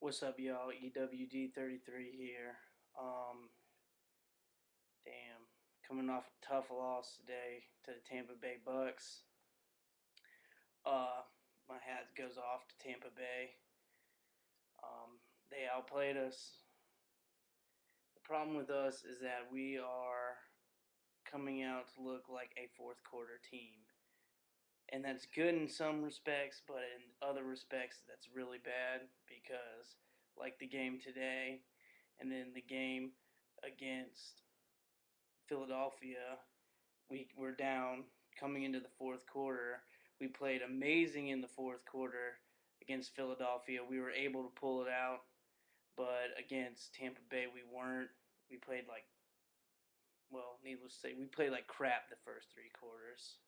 What's up, y'all? EWD33 here. Damn, coming off a tough loss today to the Tampa Bay Bucks. Uh, my hat goes off to Tampa Bay. They outplayed us. The problem with us is that we are coming out to look like a fourth quarter team. And that's good in some respects, but in other respects, that's really bad because, like the game today, and then the game against Philadelphia, we were down coming into the fourth quarter. We played amazing in the fourth quarter against Philadelphia. We were able to pull it out, but against Tampa Bay, we weren't. We played like, well, needless to say, we played like crap the first three quarters.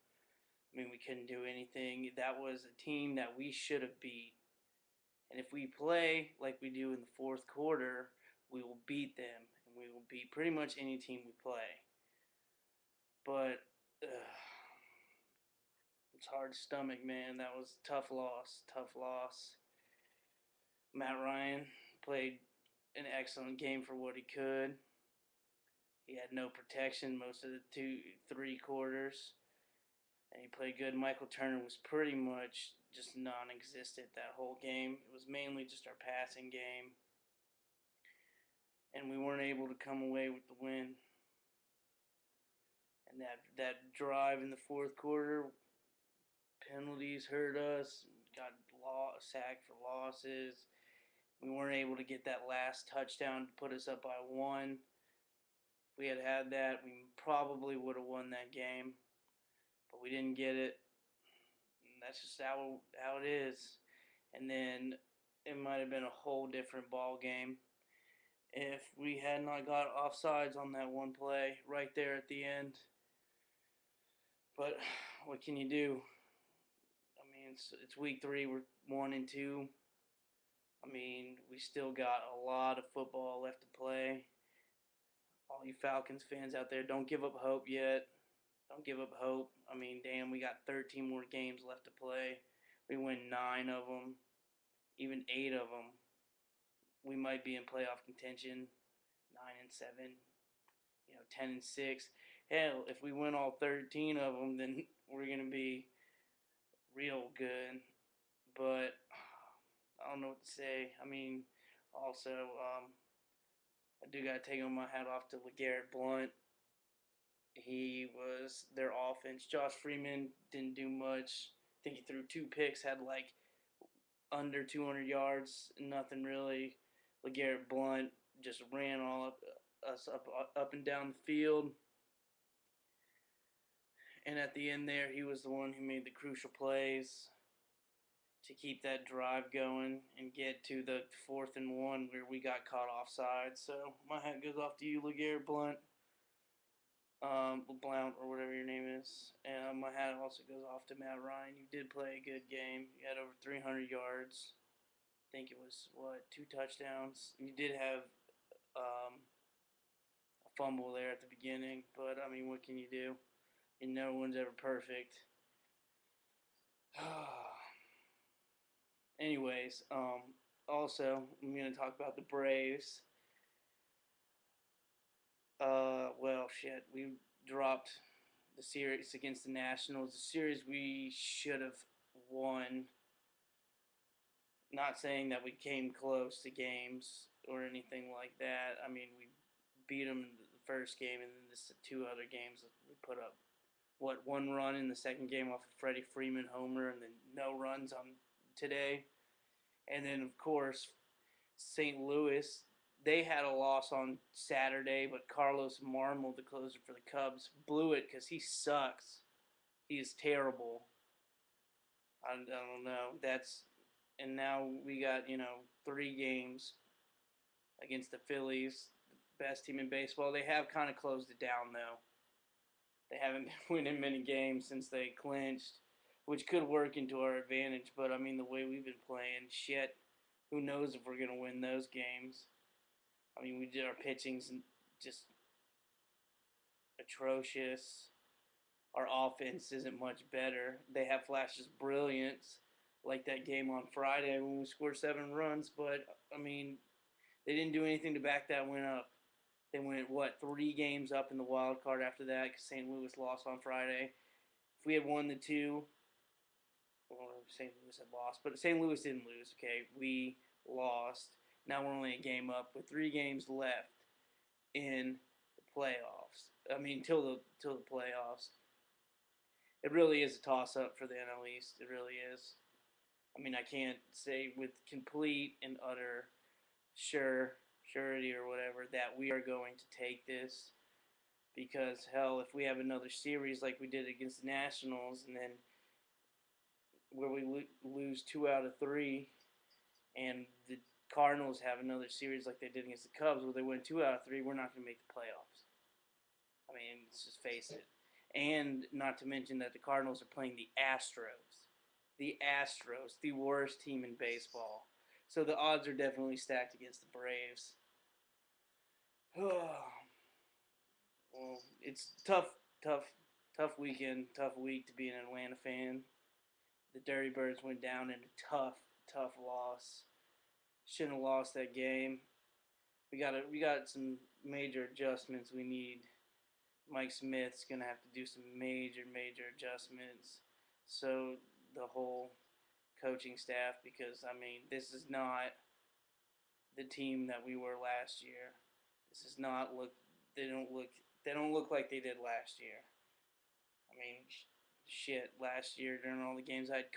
I mean, we couldn't do anything. That was a team that we should have beat. And if we play like we do in the fourth quarter, we will beat them, and we will beat pretty much any team we play. But it's hard to stomach, man. That was a tough loss. Tough loss. Matt Ryan played an excellent game for what he could. He had no protection most of the three quarters, and he played good. Michael Turner was pretty much just non-existent that whole game. It was mainly just our passing game, and we weren't able to come away with the win. And that drive in the fourth quarter, penalties hurt us. Got sacked for losses. We weren't able to get that last touchdown to put us up by one. If we had had that, we probably would have won that game. But we didn't get it. And that's just how it is. And then it might have been a whole different ball game if we had not got offsides on that one play right there at the end. But what can you do? I mean, it's week 3. We're 1-2. I mean, we still got a lot of football left to play. All you Falcons fans out there, don't give up hope yet. Don't give up hope. I mean, damn, we got 13 more games left to play. We win 9 of them, even 8 of them. We might be in playoff contention, 9-7, 10-6. Hell, if we win all 13 of them, then we're going to be real good. But I don't know what to say. I mean, also, I do got to take my hat off to Lagarrett Blount. He was their offense. Josh Freeman didn't do much. I think he threw 2 picks, had like under 200 yards, nothing really. Lagarrett Blount just ran all up and down the field. And at the end there, he was the one who made the crucial plays to keep that drive going and get to the 4th and 1 where we got caught offside. So my hat goes off to you, Lagarrett Blount. Blount or whatever your name is. And my hat also goes off to Matt Ryan. You did play a good game. You had over 300 yards. I think it was, 2 touchdowns. You did have a fumble there at the beginning, but, I mean, what can you do? And no one's ever perfect. Anyways, also, I'm going to talk about the Braves. Well, shit, we dropped the series against the Nationals. The series we should have won. Not saying that we came close to games or anything like that. I mean, we beat them in the first game, and then the 2 other games we put up, 1 run in the second game off of Freddie Freeman homer, and then no runs on today. And then, of course, St. Louis, they had a loss on Saturday, but Carlos Marmol, the closer for the Cubs, blew it because he sucks. He is terrible. I don't know. And now we got, 3 games against the Phillies, the best team in baseball. They have kind of closed it down, though. They haven't been winning many games since they clinched, which could work into our advantage. But, I mean, the way we've been playing, shit, who knows if we're going to win those games. I mean, we did our pitching's just atrocious. Our offense isn't much better. They have flashes of brilliance, like that game on Friday when we scored 7 runs. But I mean, they didn't do anything to back that win up. They went, what, 3 games up in the wild card after that because St. Louis lost on Friday. If we had won the two, well, St. Louis had lost, but St. Louis didn't lose, okay? We lost. Now we're only a game up with 3 games left in the playoffs. I mean, till the playoffs. It really is a toss-up for the NL East. It really is. I mean, I can't say with complete and utter surety or whatever that we are going to take this because hell, if we have another series like we did against the Nationals and then where we lose 2 out of 3 and the Cardinals have another series like they did against the Cubs where they win 2 out of 3, we're not going to make the playoffs. I mean, let's just face it. And not to mention that the Cardinals are playing the Astros. The Astros, the worst team in baseball. So the odds are definitely stacked against the Braves. Well, it's tough weekend, tough week to be an Atlanta fan. The Dirty Birds went down in a tough loss. Shouldn't have lost that game. We got some major adjustments we need. Mike Smith's gonna have to do some major adjustments. So the whole coaching staff, because I mean this is not the team that we were last year. This is not look. They don't look like they did last year. I mean, shit. Last year during all the games, I had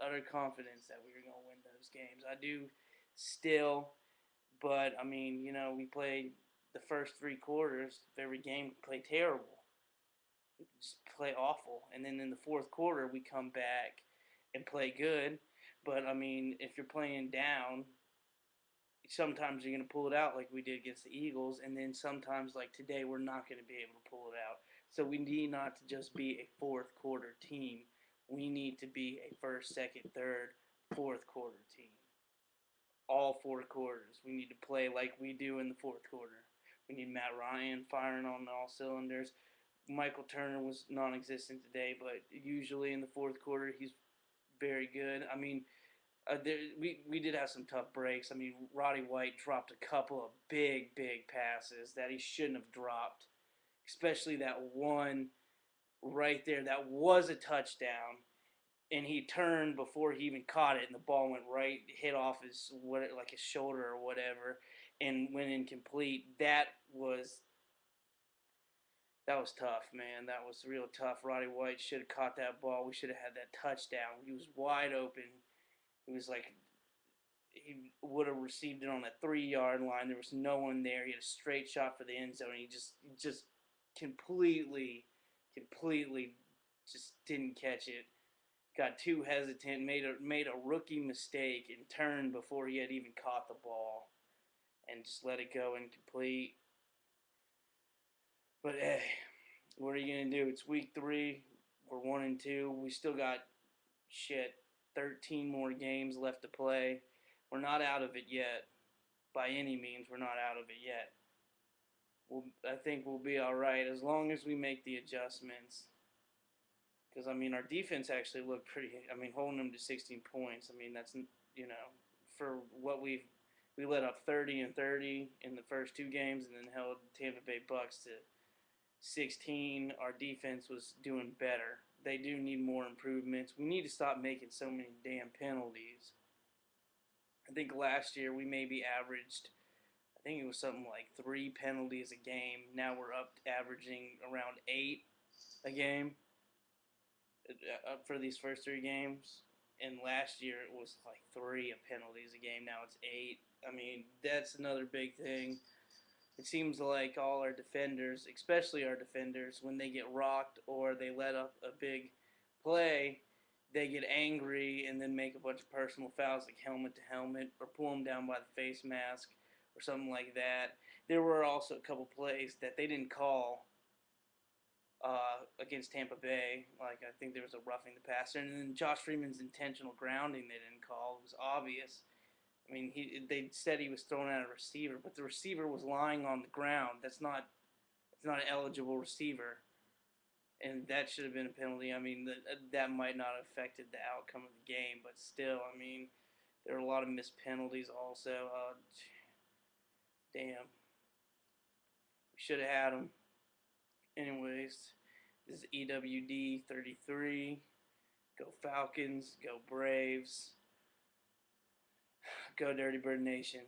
utter confidence that we were gonna win those games. I do still, but I mean, we played the first 3 quarters of every game. We play terrible. We just play awful, and then in the fourth quarter we come back and play good. But I mean, if you're playing down, sometimes you're going to pull it out like we did against the Eagles, and then sometimes like today we're not going to be able to pull it out. So we need not to just be a fourth quarter team. We need to be a first, second, third, fourth quarter team. All 4 quarters. We need to play like we do in the fourth quarter. We need Matt Ryan firing on all cylinders. Michael Turner was non-existent today, but usually in the fourth quarter he's very good. I mean, we did have some tough breaks. I mean, Roddy White dropped a couple of big passes that he shouldn't have dropped, especially that one right there that was a touchdown, and he turned before he even caught it, and the ball went right, hit off his shoulder or whatever, and went incomplete. That was tough, man. That was real tough. Roddy White should have caught that ball. We should have had that touchdown. He was wide open. It was like he would have received it on a 3-yard line. There was no one there. He had a straight shot for the end zone. He just completely just didn't catch it. Got too hesitant, made a rookie mistake, and turned before he had even caught the ball, and just let it go incomplete. But hey, what are you gonna do? It's week 3. We're 1-2. We still got 13 more games left to play. We're not out of it yet. By any means, we're not out of it yet. I think we'll be all right as long as we make the adjustments. Because, I mean, our defense actually looked pretty. I mean, holding them to 16 points. I mean, that's, for what we let up 30 and 30 in the first 2 games and then held Tampa Bay Bucks to 16. Our defense was doing better. They do need more improvements. We need to stop making so many damn penalties. I think last year we maybe averaged, I think it was something like 3 penalties a game. Now we're up averaging around 8 a game for these first 3 games. And last year it was like 3 penalties a game. Now it's 8. I mean, that's another big thing. It seems like all our defenders, especially our defenders, when they get rocked or they let up a big play, they get angry and then make a bunch of personal fouls like helmet to helmet or pull them down by the face mask or something like that. There were also a couple plays that they didn't call against Tampa Bay. Like, I think there was a roughing the passer. And then Josh Freeman's intentional grounding they didn't call. It was obvious. I mean, they said he was throwing at a receiver, but the receiver was lying on the ground. It's not an eligible receiver. and that should have been a penalty. I mean, that might not have affected the outcome of the game, but still, I mean, there were a lot of missed penalties also. Damn, we should have had them. Anyways, this is EWD 33. Go Falcons. Go Braves. Go Dirty Bird Nation.